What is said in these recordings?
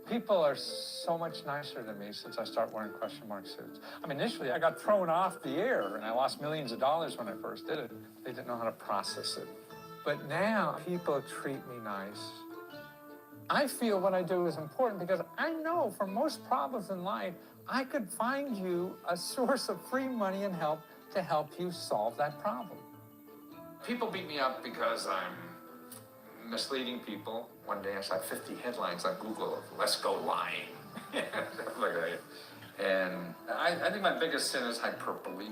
People are so much nicer to me since I started wearing question mark suits. I mean, initially I got thrown off the air and I lost millions of dollars when I first did it. They didn't know how to process it. But now people treat me nice. I feel what I do is important because I know for most problems in life, I could find you a source of free money and help to help you solve that problem. People beat me up because I'm misleading people. One day I saw 50 headlines on Google of "Let's go lying." And I think my biggest sin is hyperbole.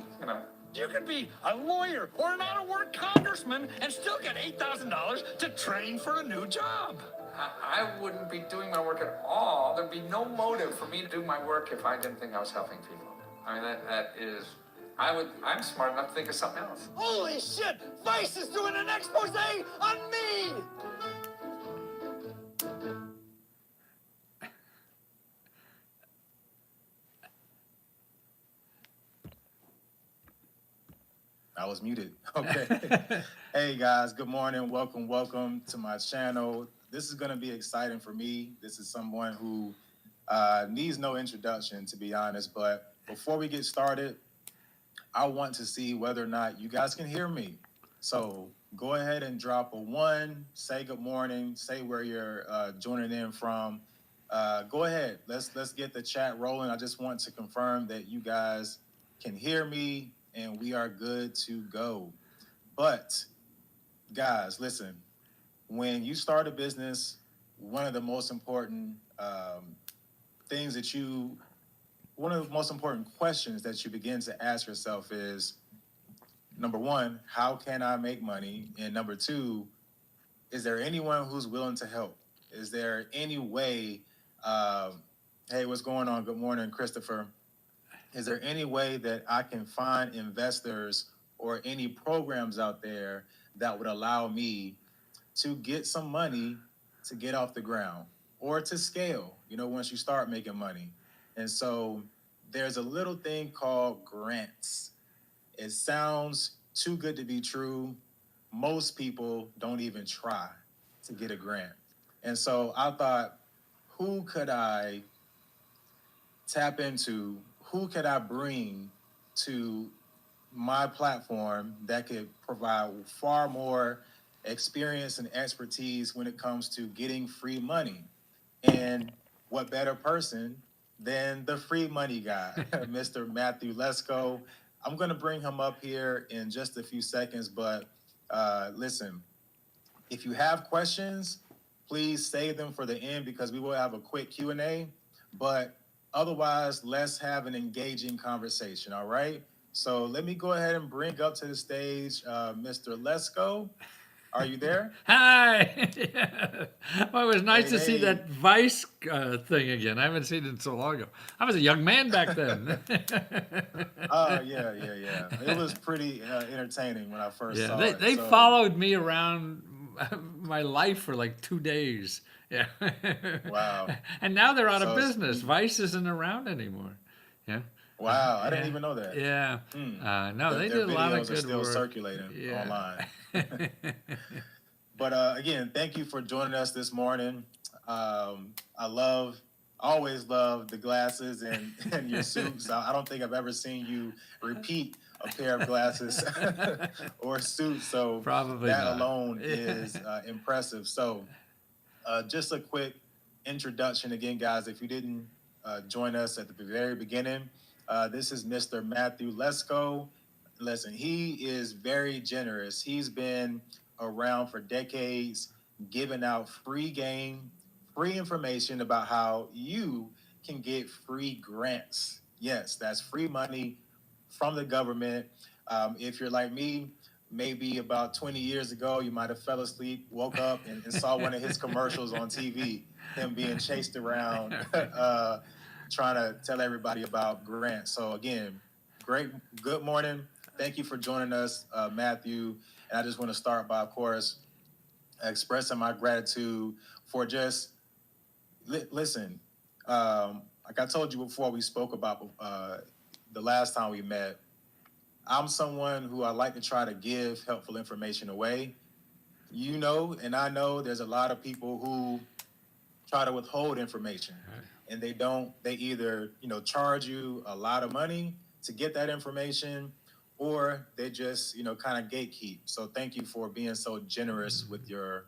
You could be a lawyer or an out-of-work congressman and still get $8,000 to train for a new job. I wouldn't be doing my work at all. There'd be no motive for me to do my work if I didn't think I was helping people. I mean, that is... I'm smart enough to think of something else. Holy shit! Vice is doing an expose on me! I was muted. Okay. Hey guys, good morning. Welcome to my channel. This is going to be exciting for me. This is someone who needs no introduction, to be honest. But before we get started, I want to see whether or not you guys can hear me. So go ahead and drop a 1, say good morning, say where you're joining in from. Go ahead. Let's get the chat rolling. I just want to confirm that you guys can hear me and we are good to go. But guys, listen, when you start a business, one of the most important one of the most important questions that you begin to ask yourself is, number one, how can I make money? And number two, is there anyone who's willing to help? Is there any way, hey, what's going on? Good morning, Christopher. Is there any way that I can find investors or any programs out there that would allow me to get some money to get off the ground or to scale, once you start making money? And so there's a little thing called grants. It sounds too good to be true. Most people don't even try to get a grant. And so I thought, who could I tap into? Who could I bring to my platform that could provide far more experience and expertise when it comes to getting free money? And what better person than the free money guy, Mr. Matthew Lesko. I'm going to bring him up here in just a few seconds, but listen, if you have questions, please save them for the end because we will have a quick Q&A, but otherwise, let's have an engaging conversation, all right? So let me go ahead and bring up to the stage Mr. Lesko. Are you there? Hi. Well, it was nice to see that Vice thing again. I haven't seen it in so long ago. I was a young man back then. Oh, yeah. It was pretty entertaining when I first saw it. They followed me around my life for like 2 days. Yeah. Wow. And now they're out of business. Vice isn't around anymore. Yeah. Wow, I didn't even know that. Yeah. No, they did a lot of good work. Their videos are still circulating online. But again, thank you for joining us this morning. I always love the glasses and your suits. I don't think I've ever seen you repeat a pair of glasses or suits. So probably that not. Alone is impressive. So just a quick introduction again, guys. If you didn't join us at the very beginning, this is Mr. Matthew Lesko. Listen, he is very generous. He's been around for decades, giving out free game, free information about how you can get free grants. Yes, that's free money from the government. If you're like me, maybe about 20 years ago, you might have fell asleep, woke up, and saw one of his commercials on TV, him being chased around, trying to tell everybody about grants. So again, good morning. Thank you for joining us, Matthew. And I just want to start by, of course, expressing my gratitude for just, listen, like I told you before we spoke about the last time we met, I'm someone who I like to try to give helpful information away. And I know there's a lot of people who try to withhold information, and they don't. They either charge you a lot of money to get that information, or they just kind of gatekeep. So thank you for being so generous with your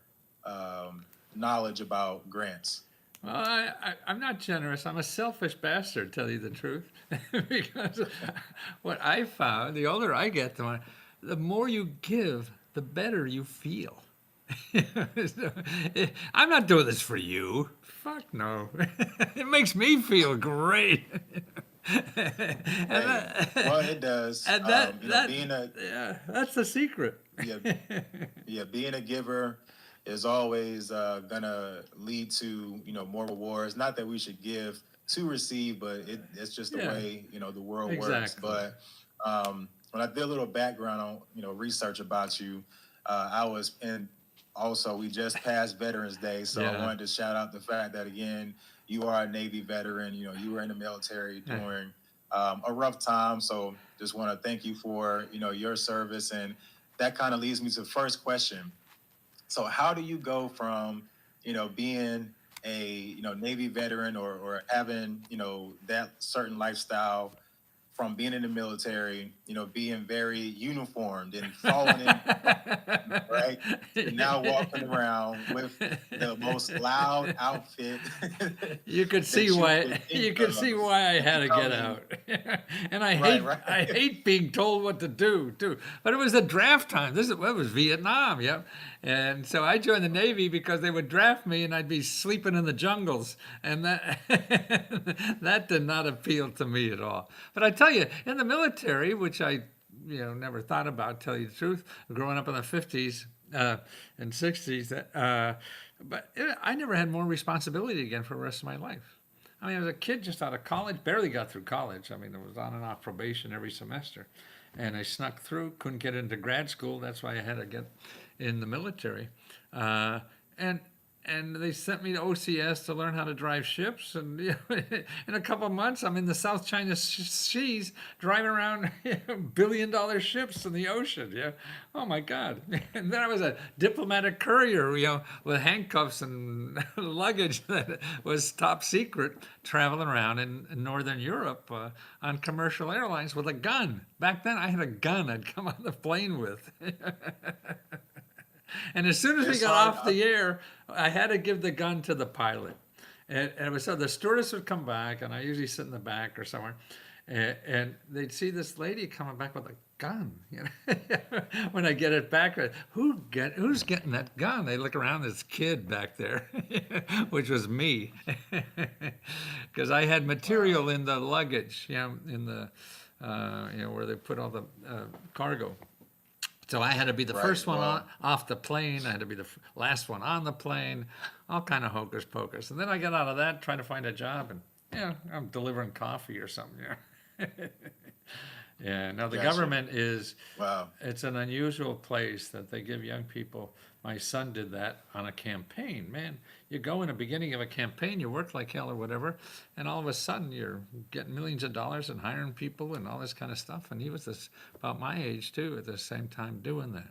knowledge about grants. Well, I'm not generous. I'm a selfish bastard, tell you the truth. Because what I found, the older I get, the more you give, the better you feel. I'm not doing this for you. Fuck no. It makes me feel great. Well, it does. And that's the secret. Being a giver is always gonna lead to world wars. Not that we should give to receive, but it's just the way the world works. But when I did a little background on research about you, I was in. Also, we just passed Veterans Day, so I wanted to shout out the fact that again, you are a Navy veteran. You were in the military during a rough time. So just want to thank you for your service, and that kind of leads me to the first question. So how do you go from being a Navy veteran or having that certain lifestyle, from being in the military, being very uniformed and falling in, right? Now walking around with the most loud outfit. You could see why. You could see why I had to get out. And I hate being told what to do too. But it was the draft time. It was Vietnam, yep. And so I joined the Navy because they would draft me, and I'd be sleeping in the jungles, and that that did not appeal to me at all. But I tell you, in the military, which I never thought about, tell you the truth, growing up in the 50s and 60s, but I never had more responsibility again for the rest of my life. I mean, I was a kid just out of college, barely got through college. I mean, I was on and off probation every semester, and I snuck through, couldn't get into grad school. That's why I had to get in the military, and they sent me to OCS to learn how to drive ships. And in a couple of months, I'm in the South China Seas driving around billion-dollar ships in the ocean. Yeah, oh my God! And then I was a diplomatic courier, with handcuffs and luggage that was top secret, traveling around in Northern Europe on commercial airlines with a gun. Back then, I had a gun I'd come on the plane with. And as soon as we got off the air, I had to give the gun to the pilot. And it was so the stewardess would come back, and I usually sit in the back or somewhere, and they'd see this lady coming back with a gun. When I get it back, who's getting that gun? They look around, this kid back there, which was me, because I had material in the luggage, in the where they put all the cargo. So I had to be the first one off the plane. I had to be the last one on the plane, all kind of hocus pocus. And then I got out of that, trying to find a job, and I'm delivering coffee or something. Yeah. Now the government is, it's an unusual place that they give young people. My son did that on a campaign. Man, you go in the beginning of a campaign, you work like hell or whatever, and all of a sudden you're getting millions of dollars and hiring people and all this kind of stuff. And he was about my age too at the same time doing that.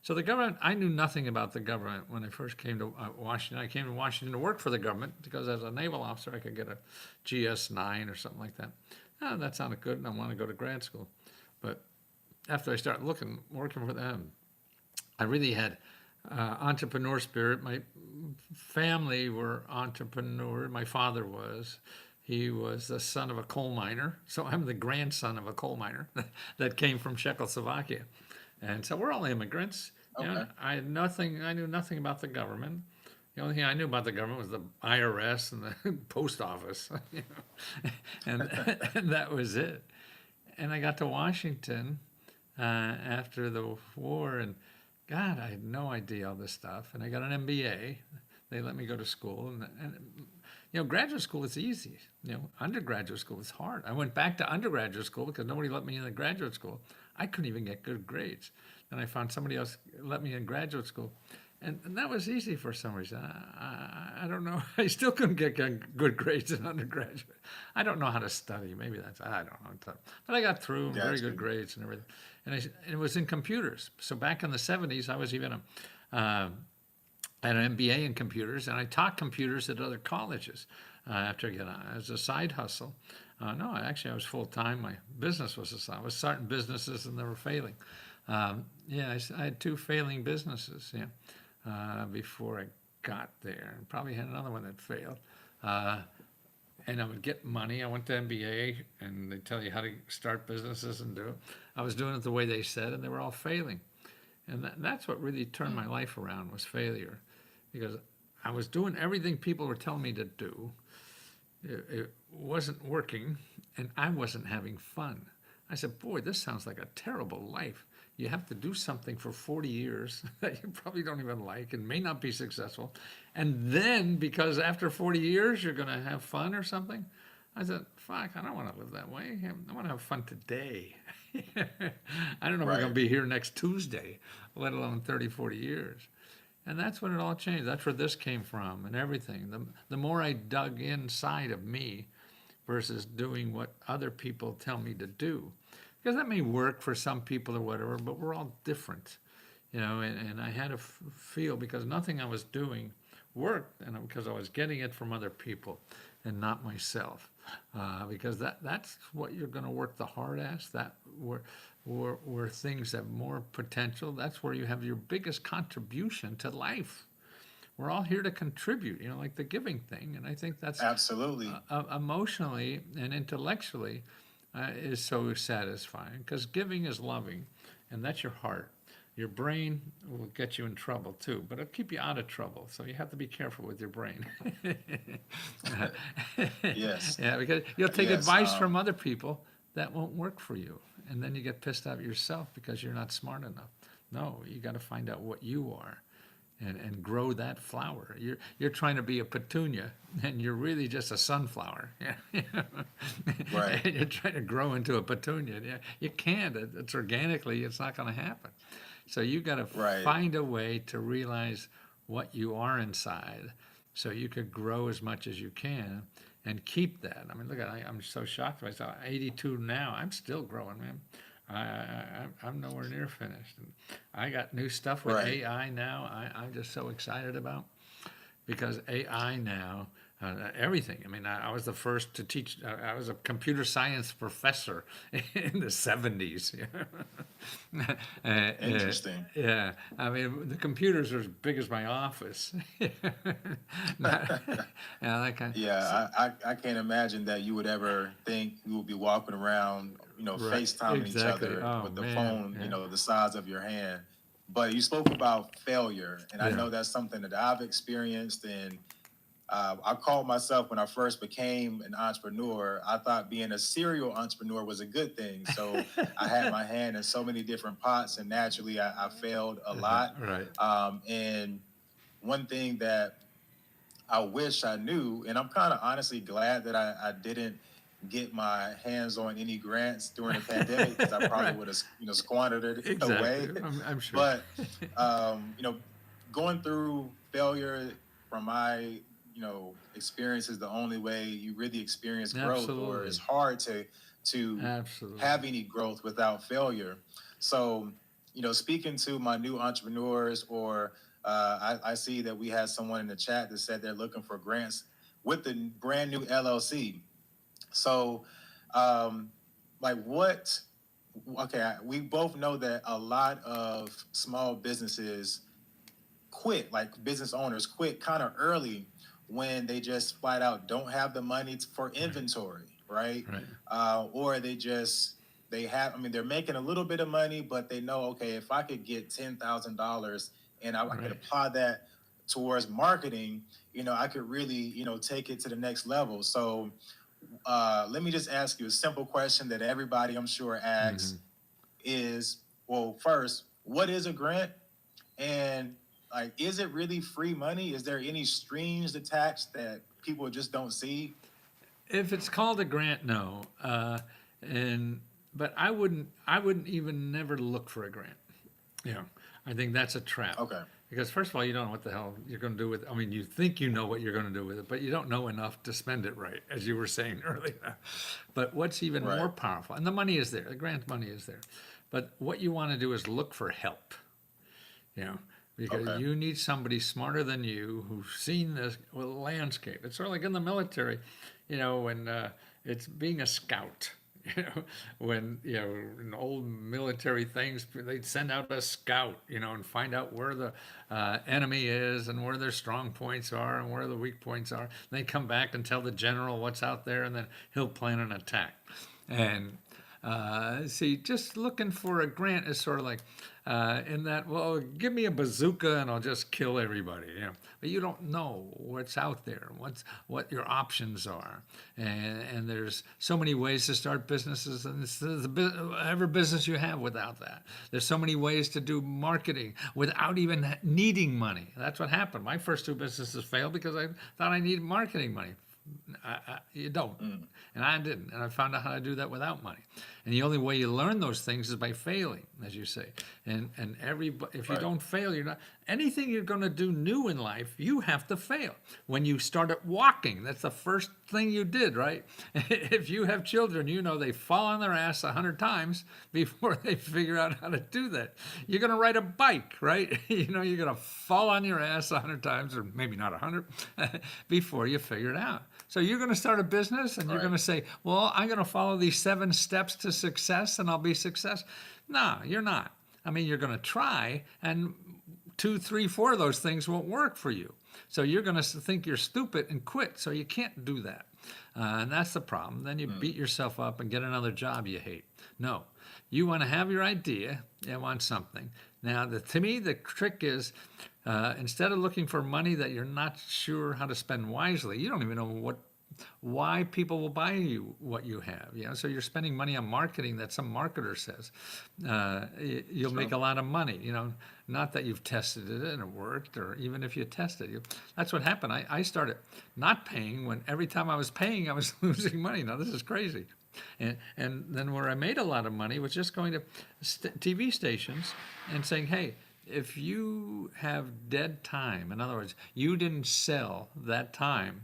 So the government, I knew nothing about the government when I first came to Washington. I came to Washington to work for the government because as a naval officer I could get a GS-9 or something like that. Oh, that sounded good, and I want to go to grad school. But after I started working for them, I really had entrepreneur spirit. My family were entrepreneur. My father was. He was the son of a coal miner, so I'm the grandson of a coal miner that came from Czechoslovakia. And so we're all immigrants. Okay. I knew nothing about the government. The only thing I knew about the government was the IRS and the post office, and that was it. And I got to Washington after the war, and God, I had no idea all this stuff. And I got an MBA. They let me go to school, and graduate school is easy. Undergraduate school is hard. I went back to undergraduate school because nobody let me in the graduate school. I couldn't even get good grades. And I found somebody else let me in graduate school. And that was easy for some reason. I don't know. I still couldn't get good grades in undergraduate. I don't know how to study. Maybe I don't know. But I got through, very good grades and everything. And it was in computers. So back in the 70s, I was even I had an MBA in computers, and I taught computers at other colleges after I got on as a side hustle. No, actually, I was full time. My business was a side. I was starting businesses, and they were failing. Yeah, I had 2 failing businesses. Yeah, before I got there, and probably had another one that failed. And I would get money. I went to MBA, and they tell you how to start businesses and do it. I was doing it the way they said, and they were all failing. And that's what really turned my life around, was failure, because I was doing everything people were telling me to do. It wasn't working, and I wasn't having fun. I said, boy, this sounds like a terrible life. You have to do something for 40 years that you probably don't even like and may not be successful. And then, because after 40 years, you're going to have fun or something. I said, fuck, I don't want to live that way. I want to have fun today. I don't know if we're going to be here next Tuesday, let alone 30, 40 years. And that's when it all changed. That's where this came from and everything. The more I dug inside of me versus doing what other people tell me to do. Because that may work for some people or whatever, but we're all different. You know, and I had to feel, because nothing I was doing worked, and because I was getting it from other people and not myself. Because that's what you're going to work the hardest. That where things have more potential. That's where you have your biggest contribution to life. We're all here to contribute, you know, like the giving thing. And I think that's Absolutely. Emotionally and intellectually is so satisfying, because giving is loving, and that's your heart. Your brain will get you in trouble too, but it'll keep you out of trouble. So you have to be careful with your brain. Yes. Yeah, because you'll take advice from other people that won't work for you, and then you get pissed off at yourself because you're not smart enough. No, you got to find out what you are, and grow that flower. You're trying to be a petunia, and you're really just a sunflower. Right. And you're trying to grow into a petunia. Yeah, you can't. It's organically, it's not going to happen. So you got to find a way to realize what you are inside, so you could grow as much as you can and keep that. I mean, look, I'm so shocked myself. 82 now. I'm still growing, man. I'm nowhere near finished. And I got new stuff with AI now. I'm just so excited about, because AI now, everything. I mean, I was the first to teach. I was a computer science professor in the 70s. Interesting. Yeah, I mean, the computers are as big as my office. I can't imagine that you would ever think you would be walking around, you know, FaceTiming each other with the phone, you know, the size of your hand. But you spoke about failure, and I know that's something that I've experienced. And I called myself, when I first became an entrepreneur, I thought being a serial entrepreneur was a good thing. So I had my hand in so many different pots, and naturally I failed a lot. And one thing that I wish I knew, and I'm kind of honestly glad that I didn't get my hands on any grants during the pandemic, because I probably would have, you know, squandered it away. I'm sure. But you know, going through failure from my, you know, experience is the only way you really experience growth. Or it's hard to have any growth without failure. So, you know, speaking to my new entrepreneurs, or I see that we had someone in the chat that said they're looking for grants with the brand new LLC. So, we both know that a lot of small businesses quit, like business owners quit kind of early, when they just flat out don't have the money for inventory, right? Or they're making a little bit of money, but they know, okay, if I could get $10,000 and I could apply that towards marketing, you know, I could really, you know, take it to the next level. So let me just ask you a simple question that everybody, I'm sure, asks is, well, first, what is a grant? And like, is it really free money? Is there any strings attached that people just don't see? If it's called a grant, no. But I wouldn't even never look for a grant. You know, I think that's a trap. Okay. Because first of all, you don't know what the hell you're going to do with it. I mean, you think you know what you're going to do with it, but you don't know enough to spend it right, as you were saying earlier. But what's even more powerful, and the money is there, the grant money is there, but what you want to do is look for help. You know, because Okay. you need somebody smarter than you who's seen this landscape. It's sort of like in the military, when it's being a scout. When in old military things, they'd send out a scout, and find out where the enemy is and where their strong points are and where the weak points are. And they come back and tell the general what's out there, and then he'll plan an attack. And see, just looking for a grant is sort of like in that, well, give me a bazooka and I'll just kill everybody. But you don't know what's out there, what your options are, and there's so many ways to start businesses, and it's every business you have without that. There's so many ways to do marketing without even needing money. That's what happened. My first 2 businesses failed because I thought I needed marketing money. You don't, and I didn't, and I found out how to do that without money. And the only way you learn those things is by failing, as you say. And if you don't fail, you're not anything you're going to do new in life. You have to fail. When you started walking, that's the first thing you did, right? If you have children, they fall on their ass 100 times before they figure out how to do that. You're going to ride a bike, right? You're going to fall on your ass 100 times, or maybe not 100, before you figure it out. So you're going to start a business and you're going to say, well, I'm going to follow these 7 steps to success and I'll be successful. No, you're not. I mean, you're going to try, and 2, 3, 4 of those things won't work for you. So you're going to think you're stupid and quit. So you can't do that. And that's the problem. Then you beat yourself up and get another job you hate. No, you want to have your idea. You want something. Now, to me, the trick is instead of looking for money that you're not sure how to spend wisely, you don't even know why people will buy you what you have. So you're spending money on marketing that some marketer says you'll make a lot of money. Not that you've tested it and it worked, or even if you tested it. That's what happened. I started not paying when every time I was paying, I was losing money. Now this is crazy. And then where I made a lot of money was just going to TV stations and saying, hey, if you have dead time, in other words, you didn't sell that time,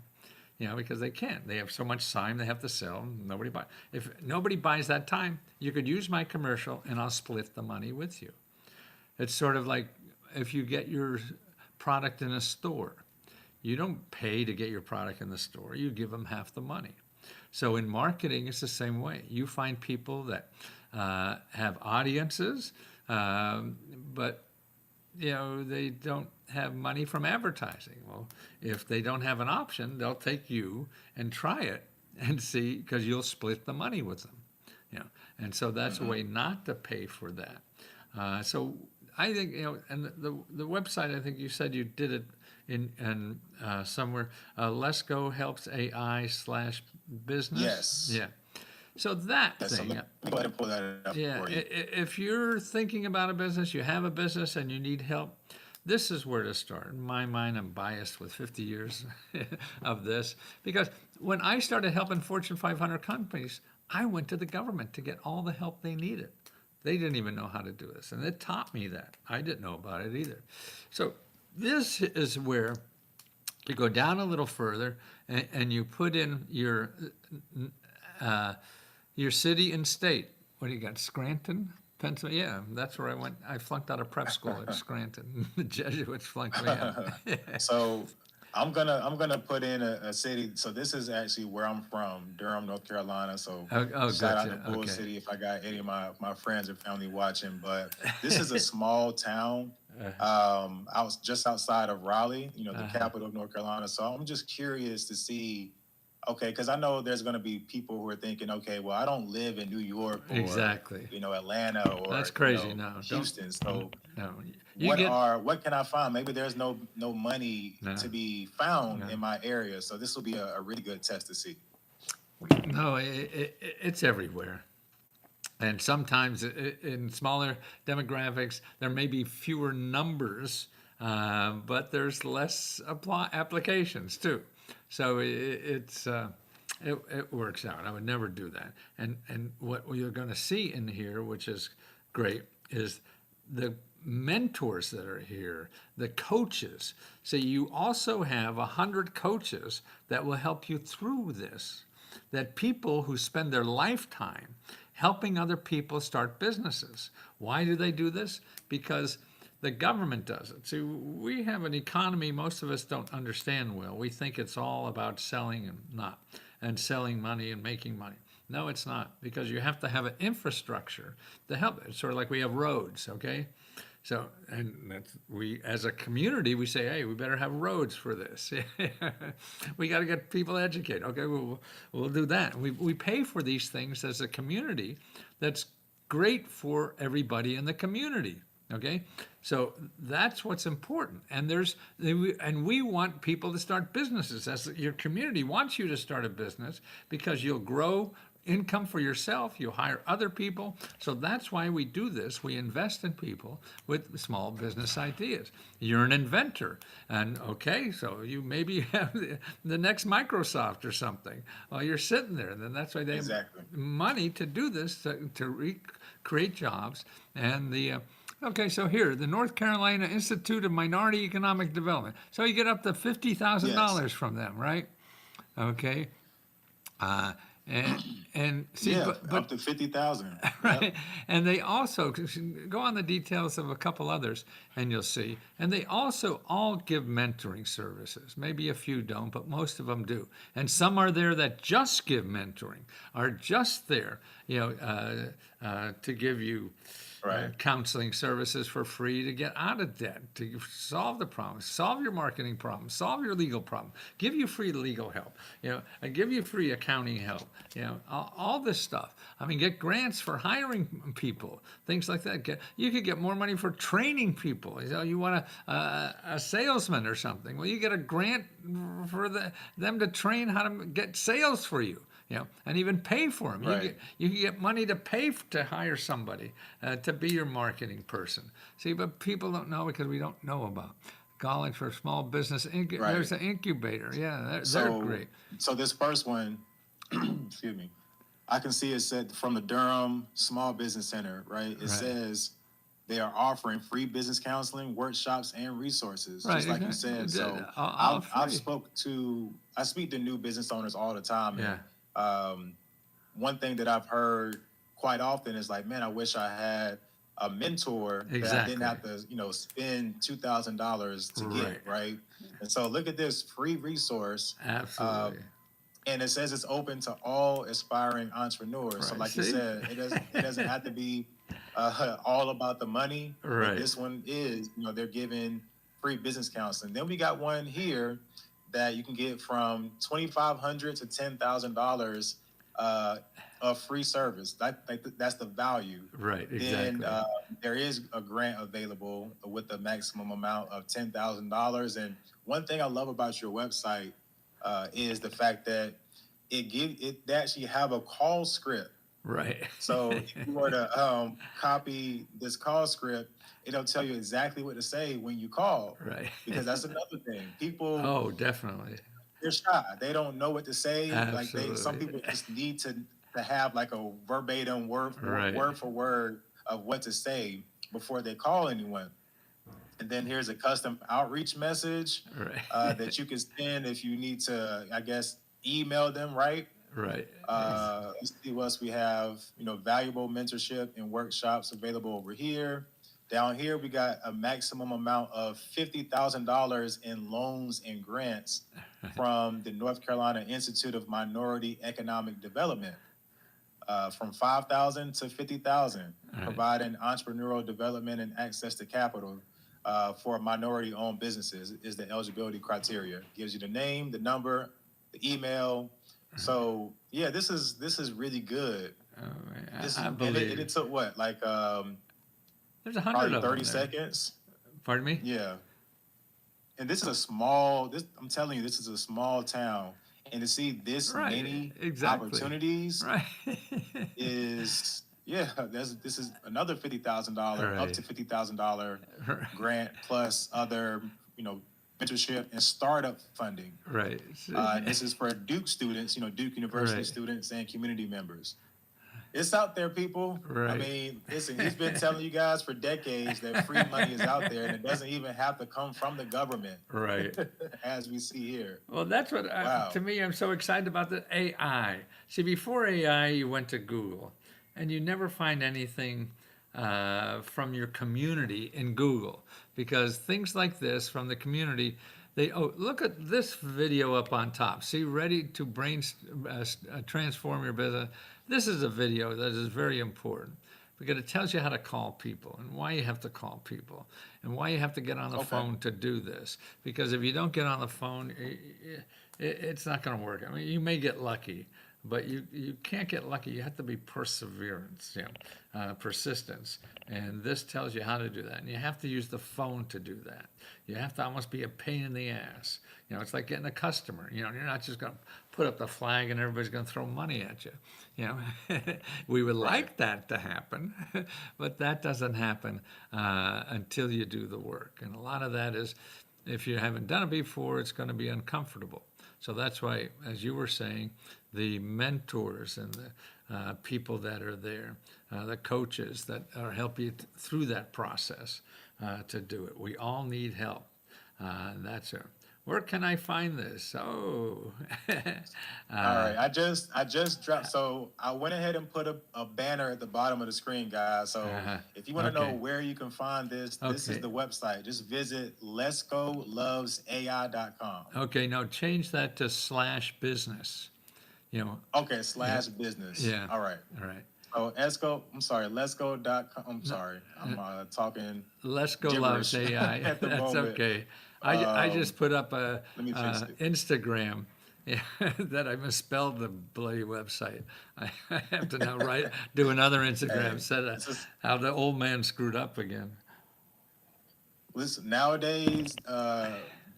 because they can't. They have so much time they have to sell. Nobody buys. If nobody buys that time, you could use my commercial and I'll split the money with you. It's sort of like if you get your product in a store, you don't pay to get your product in the store. You give them half the money. So in marketing, it's the same way. You find people that have audiences, but they don't have money from advertising. Well, if they don't have an option, they'll take you and try it and see, because you'll split the money with them. And so that's a way not to pay for that. So I think and the website, I think you said you did it in somewhere. Let's Go helps AI/business. Yes. Yeah. So that So thing. let me go ahead and pull that up for you. If you're thinking about a business, you have a business and you need help, this is where to start. In my mind, I'm biased with 50 years of this, because when I started helping Fortune 500 companies, I went to the government to get all the help they needed. They didn't even know how to do this, and it taught me that. I didn't know about it either. So this is where you go down a little further and you put in your city and state. What do you got? Scranton, Pennsylvania? Yeah, that's where I went. I flunked out of prep school at Scranton. The Jesuits flunked me out. So I'm gonna put in a city. So this is actually where I'm from, Durham, North Carolina. So shout out to Bull City if I got any of my friends or family watching. But this is a small town just outside of Raleigh, the capital of North Carolina. So I'm just curious to see. Okay, because I know there's going to be people who are thinking, okay, well, I don't live in New York or Atlanta or that's crazy. No, Houston. So no. What can I find? Maybe there's no money to be found in my area. So this will be a really good test to see. No, it's everywhere. And sometimes in smaller demographics, there may be fewer numbers, but there's less applications too. So it works out. I would never do that. And what you're going to see in here, which is great, is the mentors that are here, the coaches. So you also have 100 coaches that will help you through this. That people who spend their lifetime helping other people start businesses. Why do they do this? Because The government does it. See, we have an economy most of us don't understand well. We think it's all about selling and selling money and making money. No, it's not, because you have to have an infrastructure to help. It's sort of like we have roads, okay? So, and we, as a community, we say, hey, we better have roads for this. We got to get people educated. Okay, we'll do that. We pay for these things as a community. That's great for everybody in the community. Okay, so that's what's important. And we want people to start businesses. As your community wants you to start a business, because you'll grow income for yourself, you hire other people. So that's why we do this. We invest in people with small business ideas. You're an inventor, and okay, so you maybe have the next Microsoft or something. Well, you're sitting there, and then that's why they have money to do this, to create jobs. And okay, so here, the North Carolina Institute of Minority Economic Development. So you get up to $50,000 from them, right? Okay. And see, but up to 50,000, right? Yep. And they also go on the details of a couple others, and you'll see. And they also all give mentoring services. Maybe a few don't, but most of them do. And some are there that just give mentoring, are just there, to give you counseling services for free to get out of debt, to solve the problem, solve your marketing problem, solve your legal problem, give you free legal help, and give you free accounting help, all this stuff. I mean, get grants for hiring people, things like that. You could get more money for training people. You want a salesman or something. Well, you get a grant for them to train how to get sales for you. And even pay for them. Right. You can get money to pay to hire somebody to be your marketing person. See, but people don't know, because we don't know about college for small business. There's an incubator. Yeah, they're great. So this first one, excuse me, I can see it said from the Durham Small Business Center, right? It says they are offering free business counseling, workshops, and resources, just like you said. So I speak to new business owners all the time. Yeah. And, one thing that I've heard quite often is like, man, I wish I had a mentor that I didn't have to, spend $2,000 to get, right? And so look at this free resource. Absolutely. And it says it's open to all aspiring entrepreneurs. Right. So like you said, it doesn't have to be all about the money. Right. This one is, they're giving free business counseling. Then we got one here that you can get from $2,500 to $10,000 of free service. That's the value. Right, exactly. Then there is a grant available with a maximum amount of $10,000. And one thing I love about your website is the fact that it actually have a call script. Right. So if you were to copy this call script, it'll tell you exactly what to say when you call. Right. Because that's another thing. People. Oh, definitely. They're shy. They don't know what to say. Absolutely. Like some people just need to have like a verbatim word for word of what to say before they call anyone. And then here's a custom outreach message that you can send if you need to, I guess, email them, right? Right. Let's see what else we have. Valuable mentorship and workshops available over here. Down here, we got a maximum amount of $50,000 in loans and grants from the North Carolina Institute of Minority Economic Development, from $5,000 to $50,000, providing entrepreneurial development and access to capital for minority-owned businesses is the eligibility criteria. Gives you the name, the number, the email. So yeah, this is really good. I believe it took what, like there's 100 of 30 them seconds. Pardon me? Yeah. And this is I'm telling you, this is a small town. And to see this many opportunities is, this is another $50,000, up to $50,000 grant, plus other, mentorship and startup funding. Right. This is for Duke students, Duke University students and community members. It's out there, people. Right. I mean, listen, he's been telling you guys for decades that free money is out there, and it doesn't even have to come from the government. Right. As we see here. Well, that's what, to me, I'm so excited about the AI. See, before AI, you went to Google, and you never find anything from your community in Google, because things like this from the community, look at this video up on top. See, ready to transform your business. This is a video that is very important because it tells you how to call people and why you have to call people and why you have to get on the phone to do this. Because if you don't get on the phone, it's not going to work. I mean, you may get lucky, but you can't get lucky. You have to be persistence. And this tells you how to do that. And you have to use the phone to do that. You have to almost be a pain in the ass. It's like getting a customer. You're not just going to put up the flag and everybody's going to throw money at you. We would like that to happen, but that doesn't happen until you do the work. And a lot of that is, if you haven't done it before, it's going to be uncomfortable. So that's why, as you were saying, the mentors and the people that are there, the coaches that are help you through that process to do it. We all need help. That's it. Where can I find this? Oh. All right. I just dropped. So I went ahead and put a banner at the bottom of the screen, guys. So if you want to know where you can find this, this is the website. Just visit letsgolovesai.com. Okay. Now change that to /business. Okay. /business. Yeah. All right. So letsgo.com. I'm sorry. I'm talking. Let's Go Loves AI. At the That's moment. Okay. I just put up a Let me fix it. Instagram that I misspelled the bloody website. I have to now do another Instagram set how the old man screwed up again. Listen, nowadays,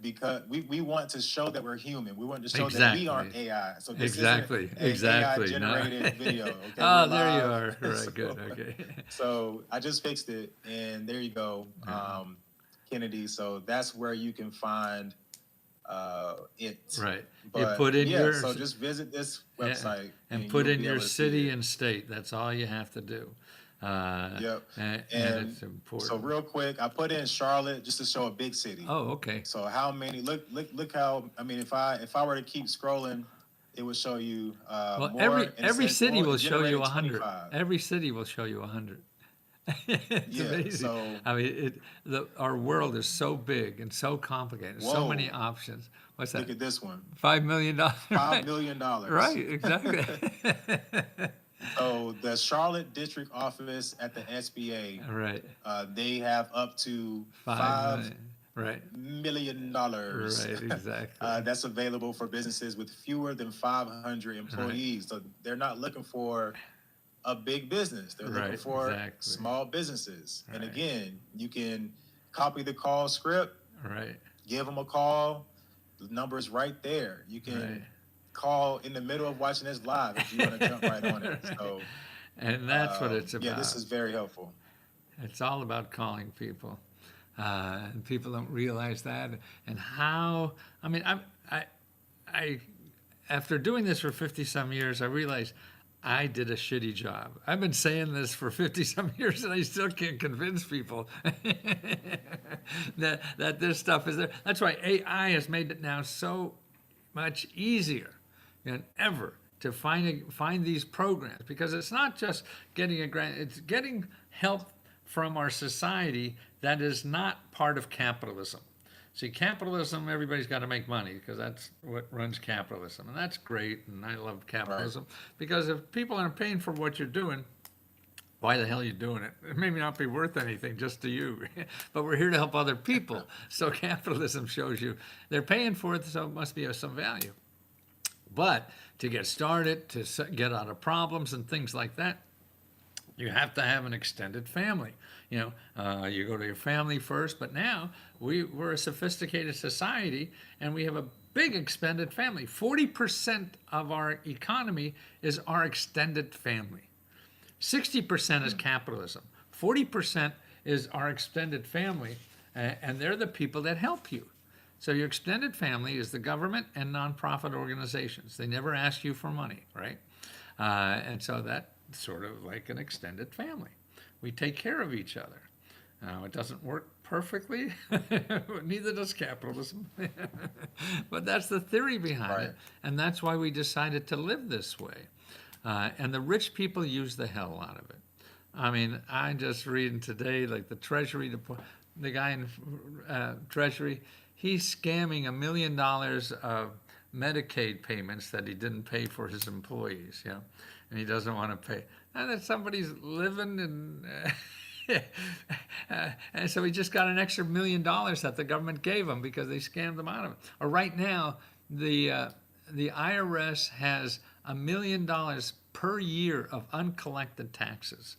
because we want to show that we're human. We want to show that we aren't AI. So this exactly. AI-generated video. Okay, there you are. Right, good. Okay. So I just fixed it, and there you go, Kennedy. So that's where you can find it. Right. But, you put in your. So just visit this website and put in your city and state. That's all you have to do. Yep. And it's important. So real quick, I put in Charlotte just to show a big city. Oh, okay. So how many? Look how. I mean, if I were to keep scrolling, it would show you. Well, more, every city will show you 100. 25. Every city will show you 100. It's amazing. So I mean, our world is so big and so complicated. So many options. What's that? Look at this one. $5 million. $5 million. Right. Exactly. So the Charlotte district office at the SBA, right. They have up to $5 million. Right, exactly. That's available for businesses with fewer than 500 employees. So they're not looking for a big business. They're looking for small businesses. And again, you can copy the call script, give them a call. The number is right there. You can call in the middle of watching this live if you want to jump right on it. So, and that's what it's about. Yeah, this is very helpful. It's all about calling people. And people don't realize that. And how, I mean, I after doing this for 50 some years, I realized I did a shitty job. I've been saying this for 50 some years and I still can't convince people that this stuff is there. That's why AI has made it now so much easier than ever to find these programs, because it's not just getting a grant, it's getting help from our society that is not part of capitalism. See, capitalism, everybody's got to make money because that's what runs capitalism. And that's great, and I love capitalism. Because if people aren't paying for what you're doing, why the hell are you doing it? It may not be worth anything just to you, but we're here to help other people. So capitalism shows you they're paying for it, so it must be of some value. But to get started, to get out of problems and things like that, you have to have an extended family. You go to your family first, but now we're a sophisticated society and we have a big extended family. 40% of our economy is our extended family. 60% is capitalism. 40% is our extended family, and they're the people that help you. So your extended family is the government and nonprofit organizations. They never ask you for money, right? And so that's sort of like an extended family. We take care of each other. Now, it doesn't work perfectly, neither does capitalism. But that's the theory behind it, and that's why we decided to live this way. And the rich people use the hell out of it. I mean, I'm just reading today, like the Treasury, the guy in Treasury, he's scamming $1 million of Medicaid payments that he didn't pay for his employees, you know, and he doesn't want to pay. And that somebody's living and and so he just got an extra $1 million that the government gave him because they scammed him out of it. Or right now, the IRS has $1 million per year of uncollected taxes.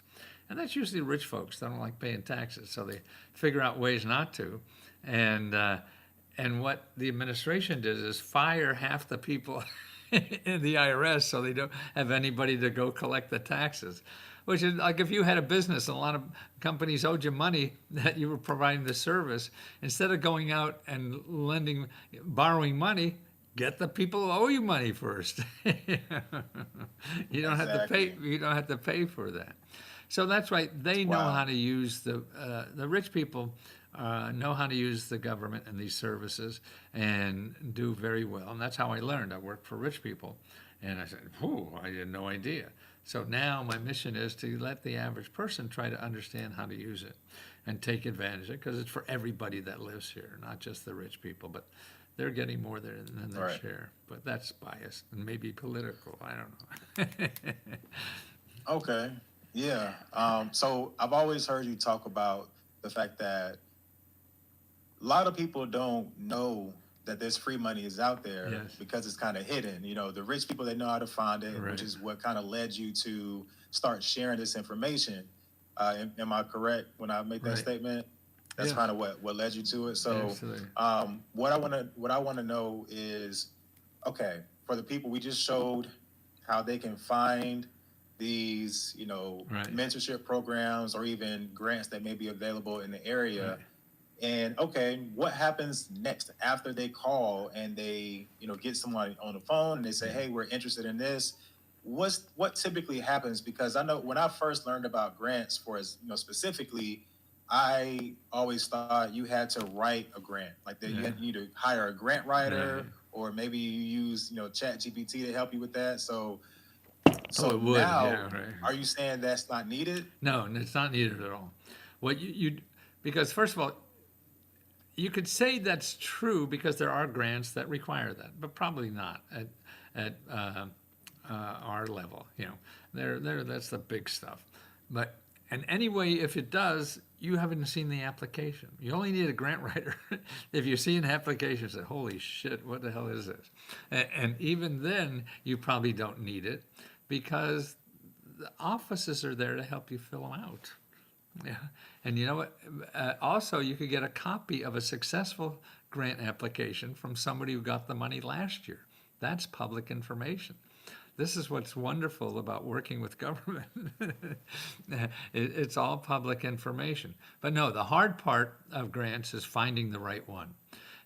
And that's usually rich folks that don't like paying taxes, so they figure out ways not to. And what the administration did is fire half the people in the IRS so they don't have anybody to go collect the taxes. Which is like if you had a business and a lot of companies owed you money that you were providing the service, instead of going out and borrowing money, get the people who owe you money first. You don't have to pay. You don't have to pay for that. So that's right. They know how to use the rich people know how to use the government and these services and do very well. And that's how I learned. I worked for rich people, and I said, "Whew, I had no idea." So now my mission is to let the average person try to understand how to use it and take advantage of it, because it's for everybody that lives here, not just the rich people. But they're getting more than their share. But that's biased and maybe political. I don't know. Okay. Yeah. So I've always heard you talk about the fact that a lot of people don't know that this free money is out there because it's kind of hidden. You know, the rich people, they know how to find it, which is what kind of led you to start sharing this information. Am I correct when I make that statement? That's kind of what led you to it. So what I want to know is, okay, for the people, we just showed how they can find these, you know, mentorship programs or even grants that may be available in the area. And okay, what happens next after they call and they, you know, get someone on the phone and they say, hey, we're interested in this? What typically happens? Because I know when I first learned about grants for, you know, specifically, I always thought you had to write a grant, like that you had to either hire a grant writer or maybe you use, you know, ChatGPT to help you with that. So now, are you saying that's not needed? No, it's not needed at all. What because first of all, you could say that's true because there are grants that require that, but probably not at our level. You know, that's the big stuff. But and anyway, if it does, you haven't seen the application. You only need a grant writer if you see an application and say, holy shit, what the hell is this? And even then, you probably don't need it because the offices are there to help you fill them out. Yeah, and you know what? Also, you could get a copy of a successful grant application from somebody who got the money last year. That's public information. This is what's wonderful about working with government. It's all public information. But no, the hard part of grants is finding the right one.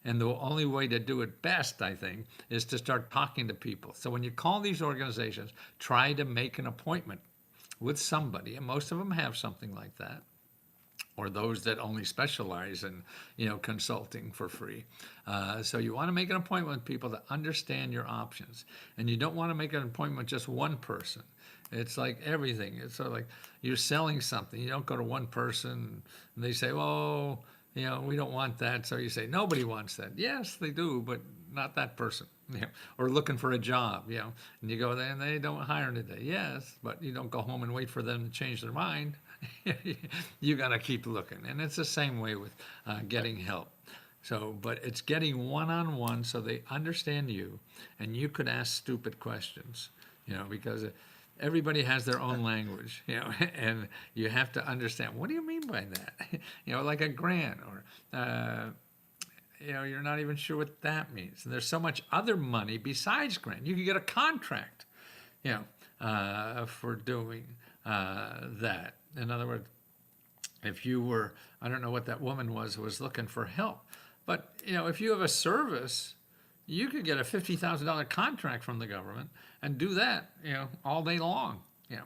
And the only way to do it best, I think, is to start talking to people. So when you call these organizations, try to make an appointment with somebody, and most of them have something like that, or those that only specialize in, you know, consulting for free. So you want to make an appointment with people that understand your options, and you don't want to make an appointment with just one person. It's like everything. It's sort of like you're selling something. You don't go to one person and they say, "Oh, you know, we don't want that." So you say, "Nobody wants that." Yes, they do, but not that person. You know, or looking for a job, you know, and you go there and they don't hire today. Yes, but you don't go home and wait for them to change their mind. You got to keep looking. And it's the same way with getting help. So, but it's getting one-on-one so they understand you and you could ask stupid questions, you know, because everybody has their own language, you know, and you have to understand, what do you mean by that? You know, like a grant or, you know, you're not even sure what that means. And there's so much other money besides grant. You could get a contract, you know, for doing that. In other words, if you were, I don't know what that woman was who was looking for help, but, you know, if you have a service, you could get a $50,000 contract from the government and do that, you know, all day long, you know.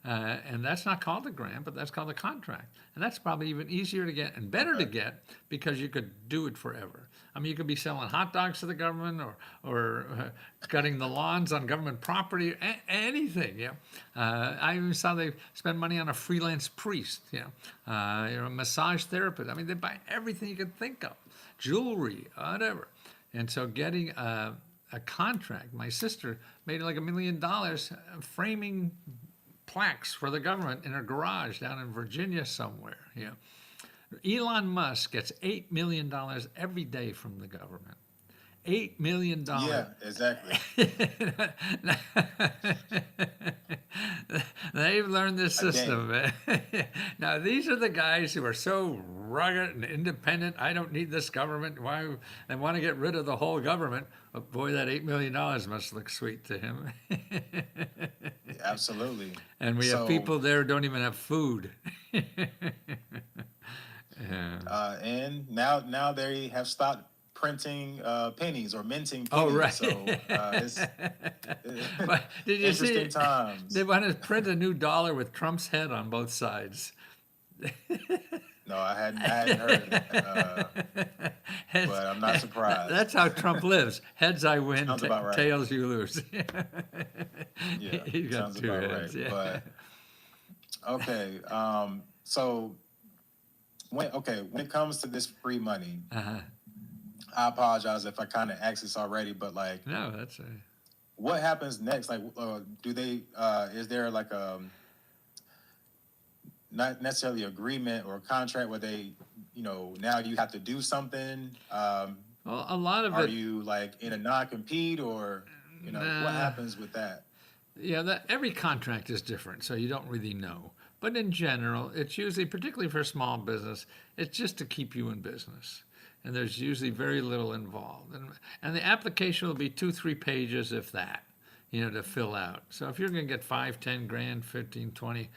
And that's not called a grant, but that's called a contract. And that's probably even easier to get and better to get because you could do it forever. I mean, you could be selling hot dogs to the government or cutting the lawns on government property, anything. Yeah, I even saw they spend money on a freelance priest. A massage therapist. I mean, they buy everything you could think of, jewelry, whatever. And so getting a contract. My sister made like $1 million framing plaques for the government in her garage down in Virginia somewhere. Elon Musk gets $8 million every day from the government. $8 million. Yeah, exactly. They've learned this system. Now, these are the guys who are so rugged and independent. I don't need this government. Why? They want to get rid of the whole government. But boy, that $8 million must look sweet to him. Absolutely. And we have people there who don't even have food. And now they have stopped printing pennies or minting pennies. Oh, right. So it's But did you interesting see? times. They want to print a new dollar with Trump's head on both sides. No, I hadn't heard that, but I'm not surprised. That's how Trump lives. Heads I win, Sounds about right. tails you lose. Yeah, He's got sounds two about heads. right. Yeah. But okay, so when it comes to this free money, Uh-huh. I apologize if I kind of asked this already, but like, No, that's a... what happens next? Like, do they? Is there like a not necessarily agreement or contract where they, now you have to do something? Well, a lot of Are it... you like in a non-compete or, what happens with that? Yeah, every contract is different, so you don't really know. But in general, it's usually, particularly for small business, it's just to keep you in business. And there's usually very little involved. And the application will be 2-3 pages, if that, to fill out. So if you're going to get 5, 10 grand, 15, 20,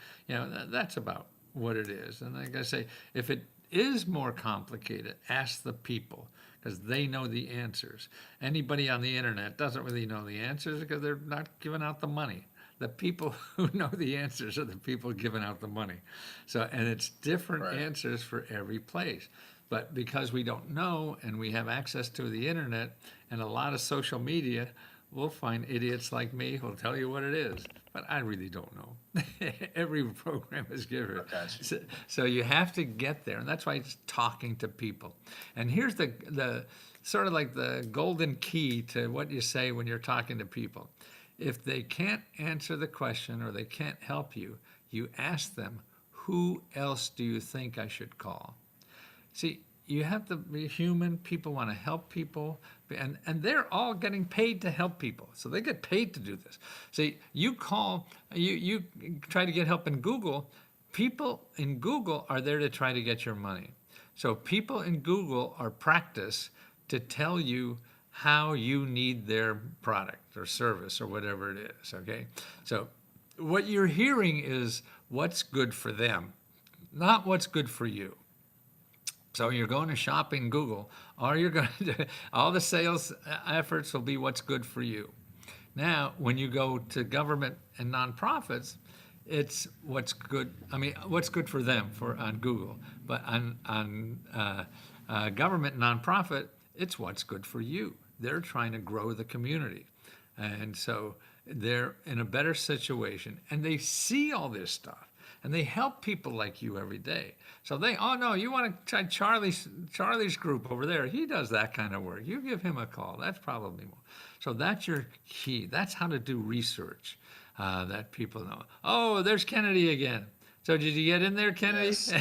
that's about what it is. And like I say, if it is more complicated, ask the people, because they know the answers. Anybody on the internet doesn't really know the answers because they're not giving out the money. The people who know the answers are the people giving out the money. So, and it's different answers for every place. But because we don't know and we have access to the internet and a lot of social media, we'll find idiots like me who'll tell you what it is. But I really don't know. Every program is given. So you have to get there. And that's why it's talking to people. And here's the sort of like the golden key to what you say when you're talking to people. If they can't answer the question or they can't help you, you ask them, who else do you think I should call? See, you have to be human. People want to help people. And they're all getting paid to help people. So they get paid to do this. See, you try to get help in Google. People in Google are there to try to get your money. So people in Google are practiced to tell you how you need their product or service or whatever it is, okay? So what you're hearing is what's good for them, not what's good for you. So you're going to shop in Google, or you're going to, all the sales efforts will be what's good for you. Now, when you go to government and nonprofits, it's what's good, what's good for them on Google. But on government and nonprofit, it's what's good for you. They're trying to grow the community. And so they're in a better situation. And they see all this stuff. And they help people like you every day. So you want to try Charlie's group over there. He does that kind of work. You give him a call. That's probably more. So that's your key. That's how to do research that people know. Oh, there's Kennedy again. So did you get in there, Kennedy? Yes.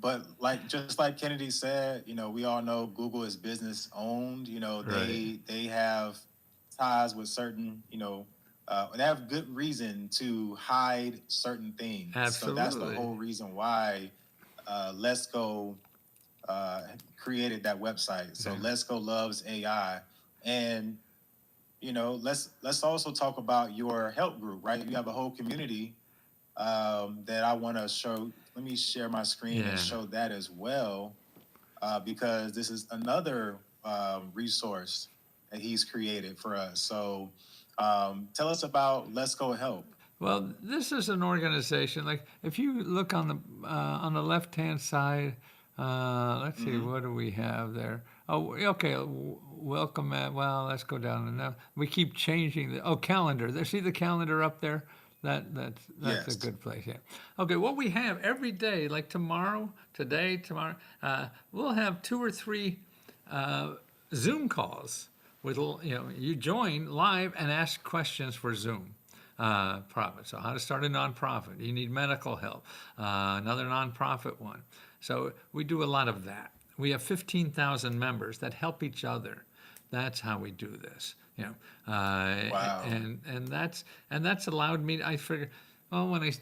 But just like Kennedy said, we all know Google is business owned. They have ties with certain, they have good reason to hide certain things. Absolutely. So that's the whole reason why Let's Go created that website. So Let's Go loves AI. And let's also talk about your help group, right? You have a whole community that I want to show. Let me share my screen and show that as well, because this is another resource that he's created for us. So Tell us about Let's Go Help. Well, this is an organization. Like if you look on the left-hand side, let's see, what do we have there? Oh, okay. Welcome at. Well, let's go down and now we keep changing the calendar. There, see the calendar up there. That's Yes. a good place. Yeah. Okay. What we have every day, like tomorrow, tomorrow, we'll have 2 or 3 Zoom calls with you join live and ask questions for Zoom. Profit. So how to start a nonprofit. You need medical help. Another nonprofit one. So we do a lot of that. We have 15,000 members that help each other. That's how we do this. Wow. And that's allowed me. I figured, well, when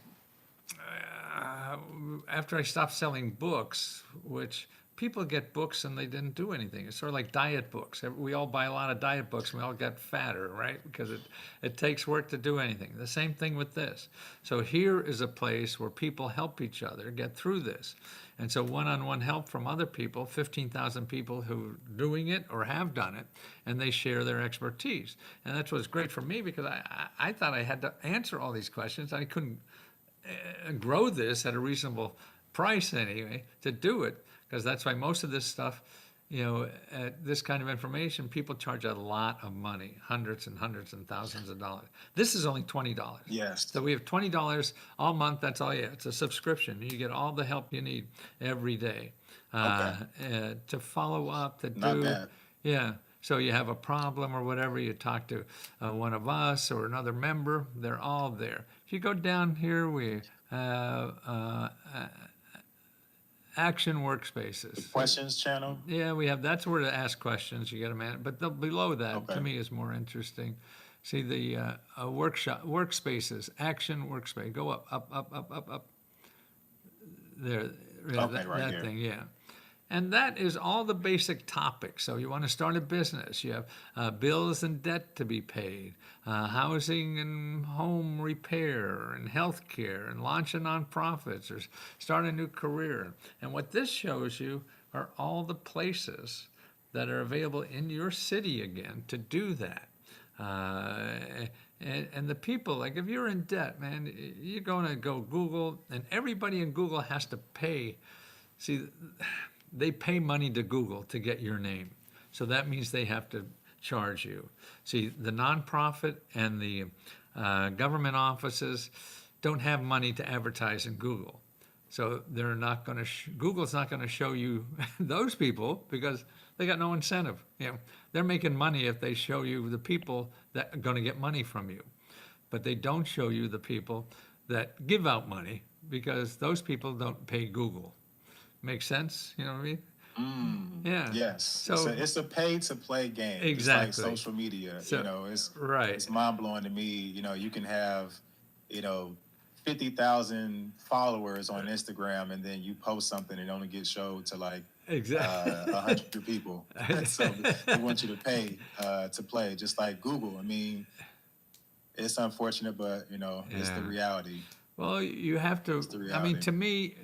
after I stopped selling books, which people get books and they didn't do anything. It's sort of like diet books. We all buy a lot of diet books and we all get fatter, right? Because it takes work to do anything. The same thing with this. So here is a place where people help each other get through this. And so one-on-one help from other people, 15,000 people who are doing it or have done it, and they share their expertise. And that's what's great for me because I thought I had to answer all these questions. I couldn't grow this at a reasonable price anyway to do it. Because that's why most of this stuff, this kind of information, people charge a lot of money, hundreds and hundreds and thousands of dollars. This is only $20. Yes. So we have $20 all month. That's all you have. It's a subscription. You get all the help you need every day to follow up, to Not do. bad. Yeah. So you have a problem or whatever, you talk to one of us or another member. They're all there. If you go down here, we have Action Workspaces. Questions channel. Yeah, we have. That's where to ask questions. You get a man, but below that, Okay. to me, is more interesting. See the workspaces, Action Workspace. Go up. There, Okay, right that here. thing, yeah. And that is all the basic topics. So you want to start a business. You have bills and debt to be paid, housing and home repair, and health care, and launch a nonprofits or start a new career. And what this shows you are all the places that are available in your city again to do that. And the people, like if you're in debt, man, you're going to go Google, and everybody in Google has to pay. See, they pay money to Google to get your name. So that means they have to charge you. See, the nonprofit and the government offices don't have money to advertise in Google. So they're not going to, Google's not going to show you those people because they got no incentive. They're making money if they show you the people that are going to get money from you. But they don't show you the people that give out money because those people don't pay Google. Make sense? You know what I mean? Yeah. Yes. So it's a pay-to-play game. Exactly. It's like social media. So, it's right. It's mind-blowing to me. You can have 50,000 followers on Instagram, and then you post something and it only gets showed to like Exactly. 100 people. So they want you to pay to play, just like Google. I mean, it's unfortunate, but it's the reality. Well, you have to. the I mean, reality. to me,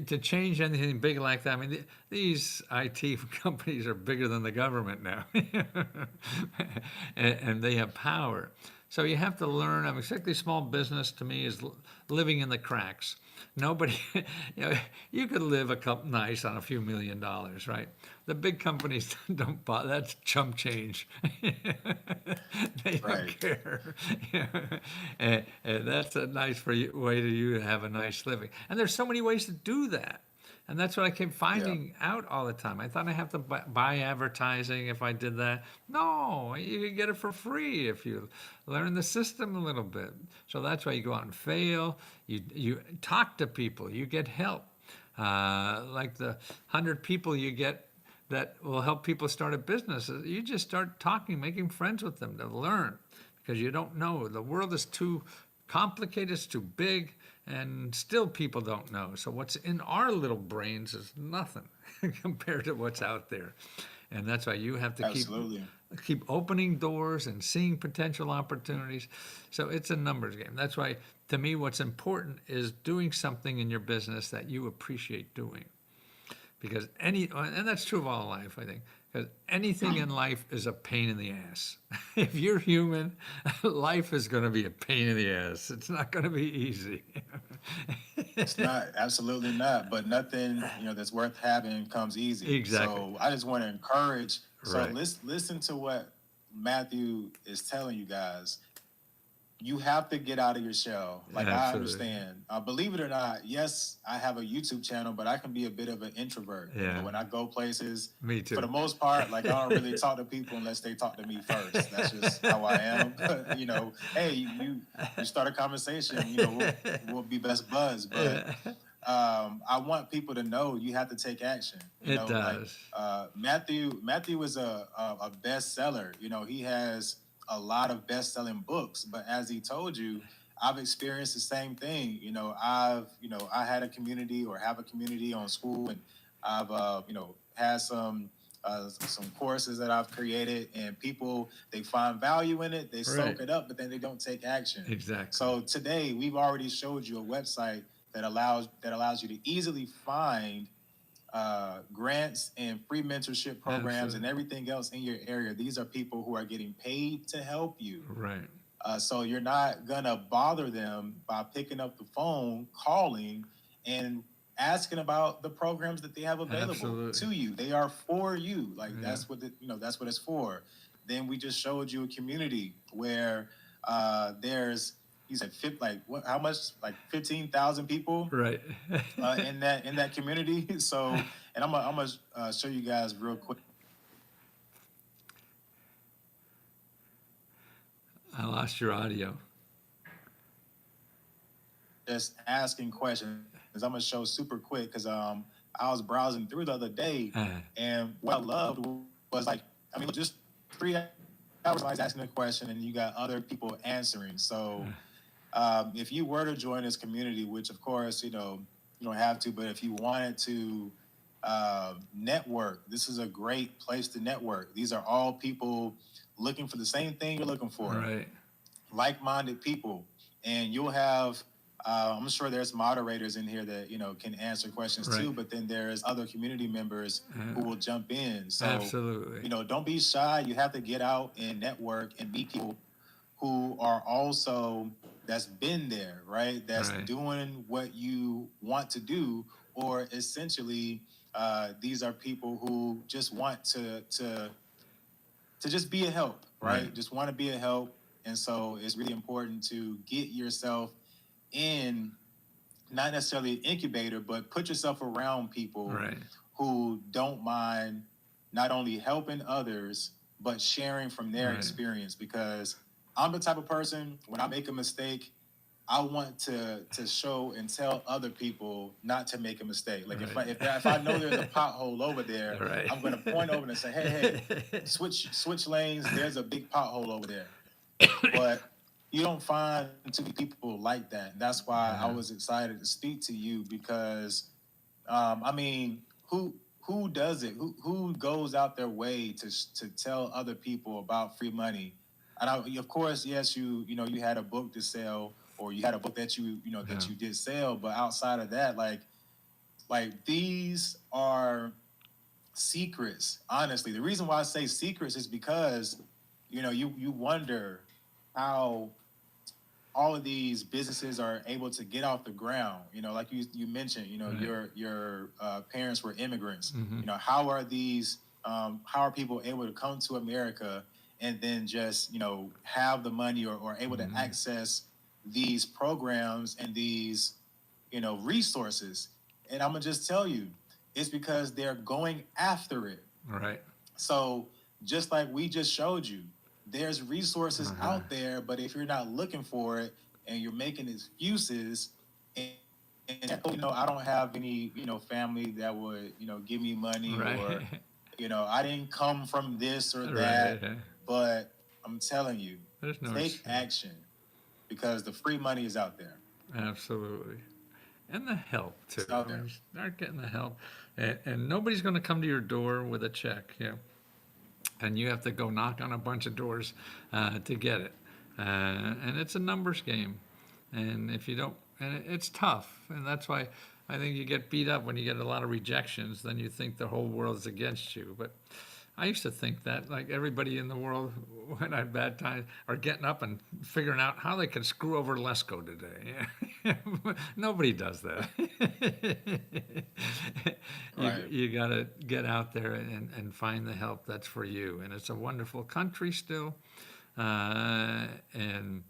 to change anything big like that, I mean, these IT companies are bigger than the government now, and they have power. So you have to learn. I mean, particularly small business to me is living in the cracks. Nobody, you could live nice on a few $1 million, right? The big companies don't bother. That's chump change. They don't Right. care. And that's a nice way to you to have a nice living. And there's so many ways to do that. And that's what I kept finding out all the time. I thought I have to buy advertising if I did that. No, you can get it for free if you learn the system a little bit. So that's why you go out and fail. You talk to people. You get help. Like the 100 people you get that will help people start a business. You just start talking, making friends with them to learn because you don't know. The world is too complicated, it's too big, and still people don't know. So what's in our little brains is nothing compared to what's out there. And that's why you have to Absolutely. keep opening doors and seeing potential opportunities. So it's a numbers game. That's why, to me, what's important is doing something in your business that you appreciate doing. Because and that's true of all life, I think. Because anything in life is a pain in the ass. If you're human, life is going to be a pain in the ass. It's not going to be easy. It's not, absolutely not. But nothing, that's worth having comes easy. Exactly. So I just want to encourage. So Right. listen to what Matthew is telling you guys. You have to get out of your shell. Like, I Absolutely. understand. Believe it or not, yes, I have a YouTube channel, but I can be a bit of an introvert. Yeah. When I go places, Me too. for the most part, like, I don't really talk to people unless they talk to me first. That's just how I am. Hey, you start a conversation, we'll be best buds. But I want people to know you have to take action. It does. Matthew is a bestseller. He has a lot of best-selling books, but as he told you, I've experienced the same thing. I had a community, or have a community on school, and I've had some courses that I've created, and people, they find value in it, they soak it up, but then they don't take action. Exactly. So today we've already showed you a website that allows you to easily find grants and free mentorship programs. Absolutely. And everything else in your area. These are people who are getting paid to help you. Right. So you're not gonna bother them by picking up the phone, calling, and asking about the programs that they have available. Absolutely. To you. They are for you. That's what that's what it's for. Then we just showed you a community where there's, he said, how much? Like 15,000 people, right? in that community. So, and I'm gonna show you guys real quick. I lost your audio. Just asking questions. I'm gonna show super quick because I was browsing through the other day, and what I loved was just 3 hours I was asking a question, and you got other people answering. So. If you were to join this community, which of course, you don't have to, but if you wanted to network, this is a great place to network. These are all people looking for the same thing you're looking for. Right. Like-minded people. And you'll have, I'm sure there's moderators in here that, can answer questions too, but then there's other community members who will jump in. So, absolutely. Don't be shy. You have to get out and network and meet people who are also, that's been there, right? That's doing what you want to do, or essentially, these are people who just want to just be a help, right? Just want to be a help. And so it's really important to get yourself in, not necessarily an incubator, but put yourself around people who don't mind not only helping others, but sharing from their experience. Because I'm the type of person, when I make a mistake, I want to show and tell other people not to make a mistake. Like if I know there's a pothole over there, I'm going to point over and say, hey, switch lanes. There's a big pothole over there. But you don't find too many people like that. And that's why I was excited to speak to you, because, who does it? Who goes out their way to tell other people about free money? And of course, yes, you had a book to sell, or you had a book that you did sell, but outside of that, like these are secrets. Honestly, the reason why I say secrets is because you wonder how all of these businesses are able to get off the ground. Like you mentioned, your parents were immigrants. Mm-hmm. How are people able to come to America and then just, have the money or able to access these programs and these, resources? And I'm going to just tell you, it's because they're going after it. Right. So just like we just showed you, there's resources out there, but if you're not looking for it and you're making excuses, and I don't have any, family that would, give me money, or, I didn't come from this or that. But I'm telling you, take action, because the free money is out there. Absolutely. And the help, too. It's out there. Start getting the help. And nobody's going to come to your door with a check, and you have to go knock on a bunch of doors to get it. And it's a numbers game. And if you don't, and it's tough. And that's why I think you get beat up when you get a lot of rejections. Then you think the whole world's against you. But I used to think that like everybody in the world when I had bad times are getting up and figuring out how they can screw over Lesko today. Nobody does that. Right. You got to get out there and find the help that's for you. And it's a wonderful country still. And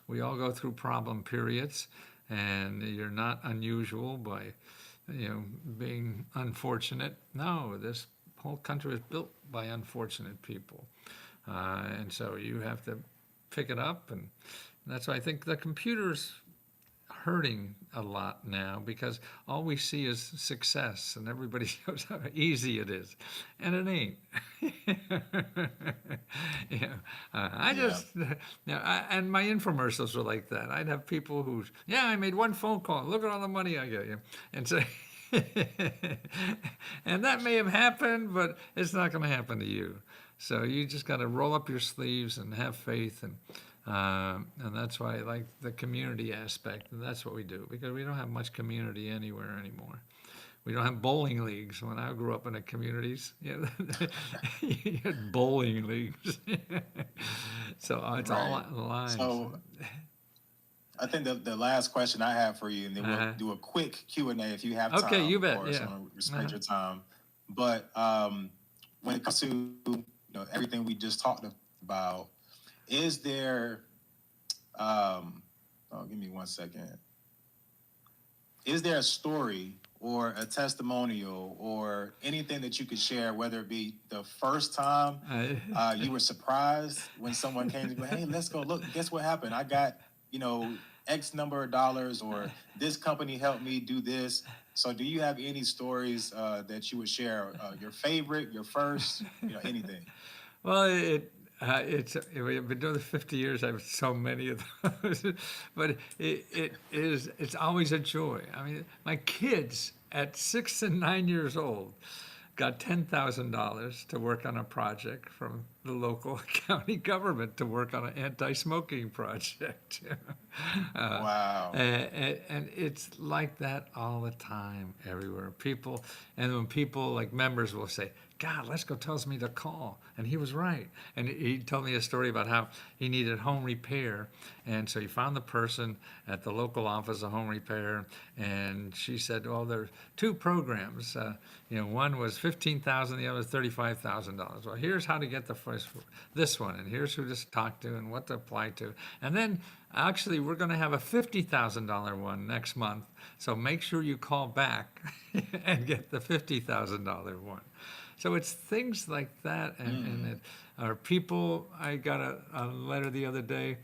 we all go through problem periods, and you're not unusual by, being unfortunate. No, this whole country was built by unfortunate people, and so you have to pick it up, and that's why I think the computer's hurting a lot now because all we see is success and everybody shows how easy it is, and it ain't. I just, and my infomercials were like that. I'd have people who, I made one phone call. Look at all the money I got you, and so, and that may have happened, but it's not going to happen to you. So you just got to roll up your sleeves and have faith, and that's why I like the community aspect, and that's what we do because we don't have much community anywhere anymore. We don't have bowling leagues. When I grew up in the communities, you had bowling leagues. So it's all lines. So I think the last question I have for you, and then we'll do a quick Q&A if you have time. Okay, you bet. Of course, I want to respect your time. But when it comes to everything we just talked about, is there? Give me 1 second. Is there a story or a testimonial or anything that you could share, whether it be the first time you were surprised when someone came to you, hey, let's go look, guess what happened? I got, X number of dollars, or this company helped me do this. So do you have any stories that you would share? Your favorite, your first, anything? Well, we've been doing this 50 years. I have so many of those, but it's always a joy. I mean, my kids at 6 and 9 years old got $10,000 to work on a project from the local county government to work on an anti-smoking project. Wow. And it's like that all the time, everywhere. People, and when people like members will say, God, Lesko tells me to call. And he was right. And he told me a story about how he needed home repair. And so he found the person at the local office of home repair. And she said, well, there are two programs. One was $15,000, the other was $35,000. Well, here's how to get this one. And here's who to talk to and what to apply to. And then actually, we're going to have a $50,000 one next month. So make sure you call back and get the $50,000 one. So it's things like that, and it are people. I got a letter the other day.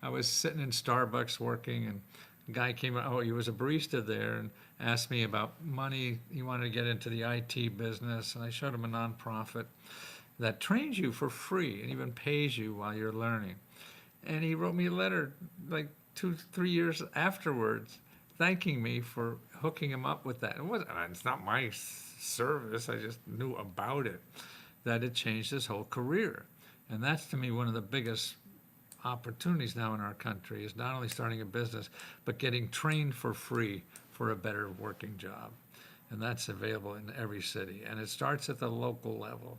I was sitting in Starbucks working, and a guy came out. Oh, he was a barista there, and asked me about money. He wanted to get into the IT business, and I showed him a nonprofit that trains you for free and even pays you while you're learning. And he wrote me a letter like 2-3 years afterwards, thanking me for hooking him up with that. It's not my service, I just knew about it, that it changed his whole career. And that's to me one of the biggest opportunities now in our country, is not only starting a business, but getting trained for free for a better working job. And that's available in every city. And it starts at the local level.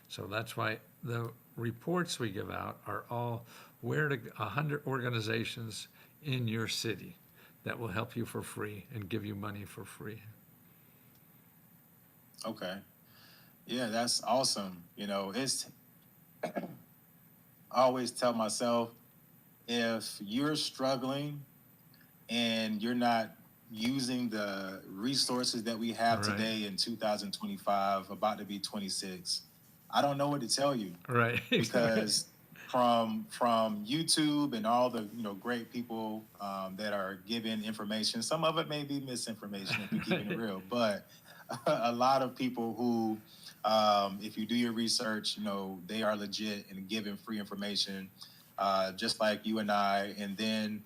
So that's why the reports we give out are all where to 100 organizations in your city that will help you for free and give you money for free. Okay. Yeah, that's awesome. I always tell myself, if you're struggling and you're not using the resources that we have today in 2025, about to be 26, I don't know what to tell you. Right. Because from YouTube and all the great people that are giving information, some of it may be misinformation if we're keeping it real, but a lot of people who, if you do your research, they are legit and giving free information, just like you and I. And then,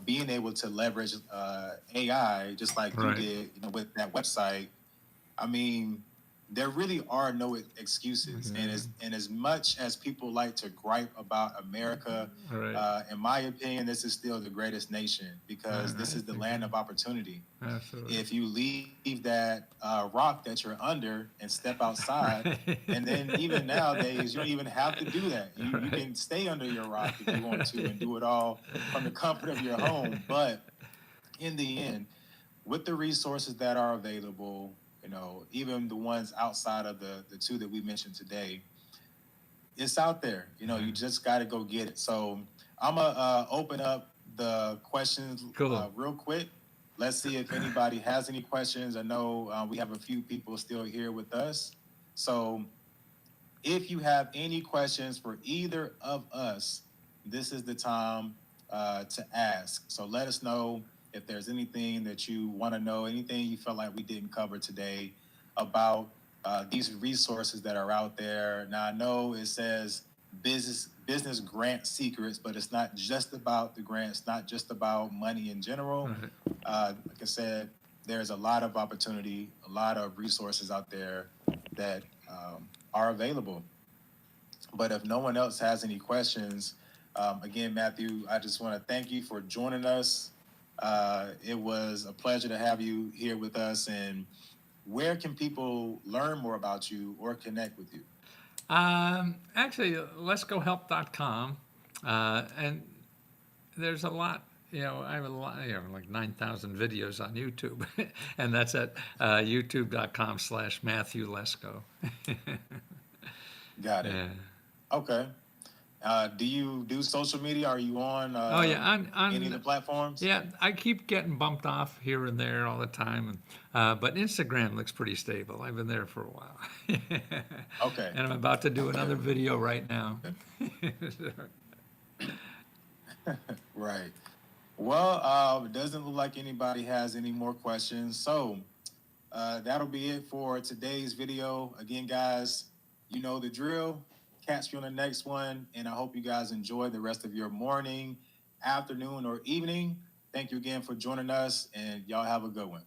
being able to leverage AI, just like you did, with that website. I mean, there really are no excuses. And as much as people like to gripe about America, Right. in my opinion, this is still the greatest nation because this is the land of opportunity. Absolutely. If you leave that rock that you're under and step outside, and then even nowadays, you don't even have to do that. You can stay under your rock if you want to and do it all from the comfort of your home. But in the end, with the resources that are available, you know, even the ones outside of the two that we mentioned today, it's out there. You know, you just got to go get it. So I'm going to open up the questions real quick. Let's see if anybody has any questions. I know we have a few people still here with us. So if you have any questions for either of us, this is the time to ask. So let us know if there's anything that you want to know, anything you felt like we didn't cover today about these resources that are out there. Now, I know it says business grant secrets, but it's not just about the grants, not just about money in general. Like I said, there's a lot of opportunity, a lot of resources out there that are available. But if no one else has any questions, again, Matthew, I just want to thank you for joining us. It was a pleasure to have you here with us. And where can people learn more about you or connect with you? Actually, letsgohelp.com. And there's a lot, you know, I have a lot, you know, like 9,000 videos on YouTube. And that's at youtube.com/Matthew Lesko. Got it. Yeah. Okay. Do you do social media? Are you on on any of the platforms? Yeah, I keep getting bumped off here and there all the time, but Instagram looks pretty stable. I've been there for a while. Okay. And I'm about to do another video right now. Right. Well, it doesn't look like anybody has any more questions. So that'll be it for today's video. Again, guys, you know the drill. Catch you on the next one, and I hope you guys enjoy the rest of your morning, afternoon, or evening. Thank you again for joining us, and y'all have a good one.